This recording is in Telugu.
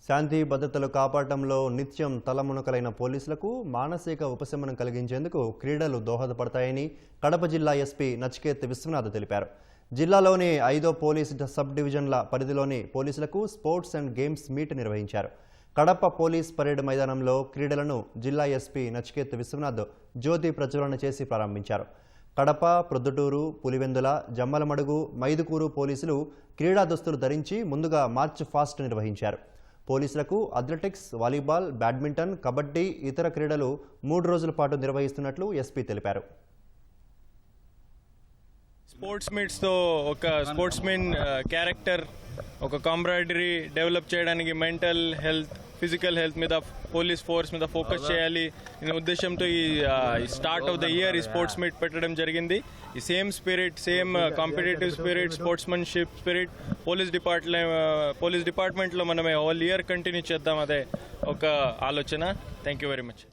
శాంతి భద్రతలు కాపాడటంలో నిత్యం తలమునకలైన పోలీసులకు మానసిక ఉపశమనం కలిగించేందుకు క్రీడలు దోహదపడతాయని కడప జిల్లా ఎస్పీ నచికేత్ విశ్వనాథ్ తెలిపారు. జిల్లాలోని 5వ పోలీస్ సబ్ డివిజన్ల పరిధిలోని పోలీసులకు స్పోర్ట్స్ అండ్ గేమ్స్ మీట్ నిర్వహించారు. కడప పోలీస్ పరేడ్ మైదానంలో క్రీడలను జిల్లా ఎస్పీ నచికేత్ విశ్వనాథ్ జ్యోతి ప్రజ్వలన చేసి ప్రారంభించారు. కడప, ప్రొద్దుటూరు, పులివెందుల, జమ్మలమడుగు, మైదుకూరు పోలీసులు క్రీడా దుస్తులు ధరించి ముందుగా మార్చ్ ఫాస్ట్ నిర్వహించారు. పోలీసులకు అథ్లెటిక్స్, వాలీబాల్, బ్యాడ్మింటన్, కబడ్డీ, ఇతర క్రీడలు 3 రోజుల పాటు నిర్వహిస్తున్నట్లు ఎస్పీ తెలిపారు. స్పోర్ట్స్ మీట్స్తో ఒక స్పోర్ట్స్మెన్ క్యారెక్టర్, ఒక కాంబ్రాడరీ డెవలప్ చేయడానికి మెంటల్ హెల్త్, ఫిజికల్ హెల్త్ మీద పోలీస్ ఫోర్స్ మీద ఫోకస్ చేయాలి అనే ఉద్దేశంతో ఈ స్టార్ట్ ఆఫ్ ద ఇయర్ ఈ స్పోర్ట్స్ మీట్ పెట్టడం జరిగింది. ఈ same spirit, same competitive spirit, sportsmanship spirit police డిపార్ట్మెంట్లో మనమే ఆల్ ఇయర్ కంటిన్యూ చేద్దాం, అదే ఒక ఆలోచన. Thank you very much.